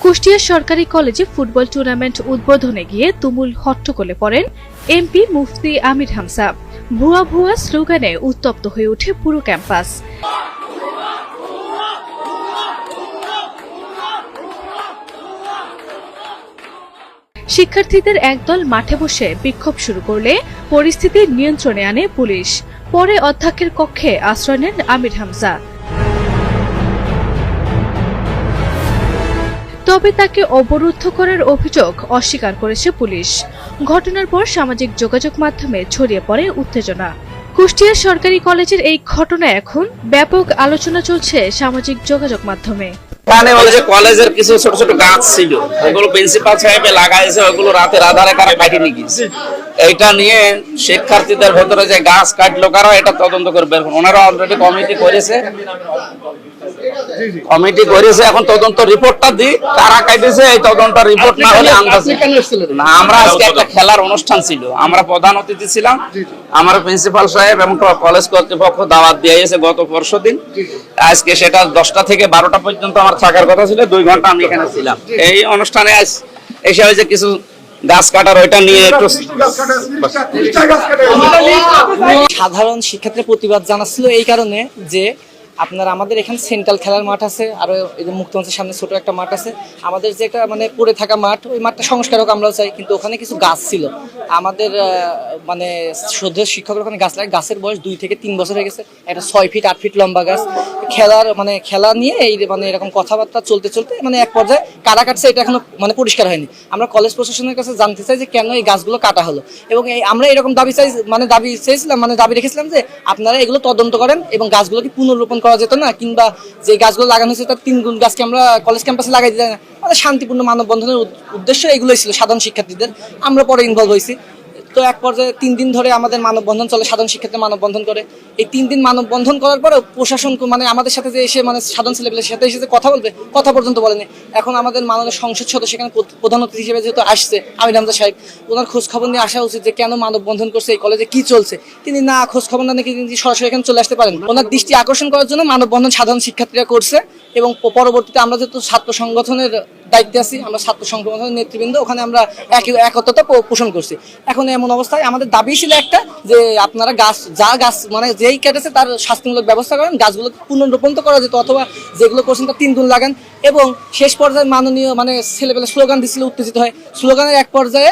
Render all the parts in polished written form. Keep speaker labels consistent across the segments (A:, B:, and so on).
A: কুষ্টিয়া সরকারি কলেজে football tournament উদ্বোধনে গিয়ে তুমুল হট্টগোলে পড়েন এমপি মুফতি আমির হামজা। ভুয়া ভুয়া স্লোগানে উত্তপ্ত হয়ে ওঠে পুরো ক্যাম্পাস। শিক্ষার্থীদের একদল মাঠে বসে বিক্ষোভ শুরু করলে পরিস্থিতি নিয়ন্ত্রণে আনে পুলিশ। পরে অধ্যক্ষের কক্ষে আশ্রয় নেন আমির হামজা। তবে তাকে অবরুদ্ধ করার অভিযোগ অস্বীকার করেছে পুলিশ। ঘটনার পর সামাজিক যোগাযোগ মাধ্যমে ছড়িয়ে পড়ে উত্তেজনা। কুষ্টিয়া সরকারি কলেজের এই ঘটনা এখন ব্যাপক আলোচনা চলছে সামাজিক যোগাযোগ মাধ্যমে।
B: কলেজের কিছু ছোট ছোট গাছ ছিল, ওগুলো প্রিন্সিপাল সাহেব লাগাইছে, ওগুলো রাতের আধারে কারা কাটি নিয়ে গেছে। এইটা নিয়ে শিক্ষার্থীদের ভেতরে যে গাছ কাটলো কারা, এটা তদন্ত করবে। ওনারা অলরেডি কমিটি করেছে, এখন তদন্ত রিপোর্টটা দিই কারা কাটিছে। এই তদন্ত রিপোর্ট না হলে আমরা আজকে একটা খেলার অনুষ্ঠান ছিল, আমরা প্রধান অতিথি ছিলাম। আমার প্রিন্সিপাল সাহেব এবং কলেজ কর্তৃপক্ষ দাওয়াত দিয়েছে গত পরশুদিন। আজকে সেটা 10টা থেকে 12টা পর্যন্ত আমার থাকার কথা ছিল, 2 ঘন্টা আমি এখানে ছিলাম। এই অনুষ্ঠানে এসে হয়েছে কিছু গাছ কাটার, ওইটা নিয়ে একটু
C: সাধারণ শিক্ষার্থীর প্রতিবাদ জানাচ্ছিল এই কারণে যে আপনার আমাদের এখানে সেন্ট্রাল খেলার মাঠ আছে, আর মুক্তমঞ্চের সামনে ছোট একটা মাঠ আছে। আমাদের যে একটা মানে পড়ে থাকা মাঠ, ওই মাঠটা সংস্কার হোক আমরাও চাই, কিন্তু ওখানে কিছু গাছ ছিল। আমাদের মানে শ্রদ্ধেয় শিক্ষকের ওখানে গাছ লাগে, গাছের বয়স 2 থেকে 3 বছর হয়ে গেছে। একটা 6 ফিট 8 ফিট লম্বা গাছ। খেলা নিয়ে এই মানে এরকম কথাবার্তা চলতে চলতে মানে এক পর্যায়ে কারা কাটছে এটা এখনো মানে পরিষ্কার হয়নি। আমরা কলেজ প্রশাসনের কাছে জানতে চাই যে কেন এই গাছগুলো কাটা হলো, এবং আমরা এরকম দাবি রেখেছিলাম যে আপনারা এগুলো তদন্ত করেন এবং গাছগুলোকে পুনর্রোপণ করা যেত না, কিংবা যে গাছগুলো লাগানো হয়েছে তার 3 গুণ গাছকে আমরা কলেজ ক্যাম্পাসে লাগাই দিই না। আমাদের শান্তিপূর্ণ মানববন্ধনের উদ্দেশ্য এগুলোই ছিল সাধারণ শিক্ষার্থীদের। আমরা পরে ইনভলভ হয়েছি। তো এক পর্যায়ে 3 দিন ধরে আমাদের মানববন্ধন চলে, সাধারণ শিক্ষার্থী মানববন্ধন করে। এই 3 দিন মানববন্ধন করার পরে প্রশাসন মানে আমাদের সাথে যে এসে মানে সাধারণ ছেলেপেলের সাথে এসে কথা বলবে, কথা পর্যন্ত বলেনি। এখন আমাদের মাননীয় সংসদ সদস্য এখানে প্রধান অতিথি হিসেবে যেহেতু আসছে আমির হামজা সাহেব, ওনার খোঁজ খবর নিয়ে আসা উচিত যে কেন মানববন্ধন করছে, এই কলেজে কি চলছে। তিনি না খোঁজ খবর না নিয়ে তিনি সরাসরি এখানে চলে আসতে পারেন। ওনার দৃষ্টি আকর্ষণ করার জন্য মানববন্ধন সাধারণ শিক্ষার্থীরা করছে, এবং পরবর্তীতে আমরা যেহেতু ছাত্র সংগঠনের দায়িত্বে আছি, আমরা ছাত্র সংগঠনের নেতৃবৃন্দ ওখানে আমরা একত্রতা পোষণ করছি। এখন এমন অবস্থায় আমাদের দাবি ছিল একটা, যে আপনারা গাছ মানে যেই কেটেছে তার শাস্তিমূলক ব্যবস্থা করেন, গাছগুলো পুনর্রোপণ তো করা যেত, অথবা যেগুলো করছেন তার 3 গুণ লাগান। এবং শেষ পর্যায়ে মাননীয় মানে ছেলেপেলে স্লোগান দিচ্ছিল, উত্তেজিত হয়। স্লোগানের এক পর্যায়ে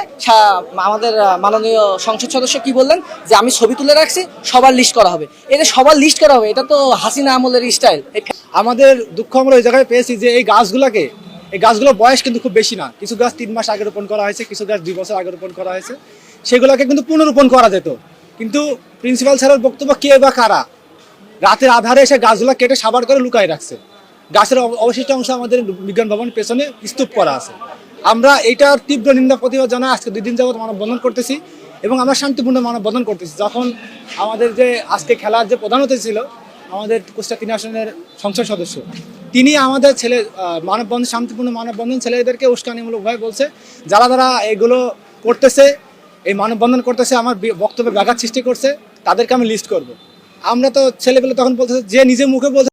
C: আমাদের মাননীয় সংসদ সদস্য কি বললেন যে আমি ছবি তুলে রাখছি, সবার লিস্ট করা হবে। এটা সবার লিস্ট করা হবে, এটা তো হাসিনা আমলের স্টাইল।
D: আমাদের দুঃখ আমরা ওই জায়গায় পেয়েছি যে এই গাছগুলোর বয়স কিন্তু খুব বেশি না। কিছু গাছ 3 মাস আগে রোপণ করা হয়েছে, কিছু গাছ 2 বছর আগে রোপণ করা হয়েছে। সেগুলোকে কিন্তু পুনরোপণ করা যেত, কিন্তু প্রিন্সিপাল স্যারের বক্তব্য কে বা কারা রাতের আধারে এসে গাছগুলো কেটে সাবার করে লুকায় রাখছে। গাছের অবশিষ্ট অংশ আমাদের বিজ্ঞান ভবনের পেছনে স্তূপ করা আছে। আমরা এইটার তীব্র নিন্দা প্রতিবাদ জানাই আজকে 2 দিন যাবত মানববন্ধন করতেছি, এবং আমরা শান্তিপূর্ণ মানববন্ধন করতেছি। যখন আমাদের যে আজকে খেলার যে প্রধান অতিথি ছিল আমাদের কুষ্টিয়া 3 আসনের সংসদ সদস্য, তিনি আমাদের মানববন্ধন শান্তিপূর্ণ মানববন্ধন ছেলেদেরকে উস্কানিমূলকভাবে বলছে, যারা এগুলো করতেছে, এই মানববন্ধন করতেছে, আমার বক্তব্যে ব্যাঘাত সৃষ্টি করছে, তাদেরকে আমি লিস্ট করব। আমরা তো ছেলেগুলো তখন বলতেছে, যে নিজে মুখে বলছে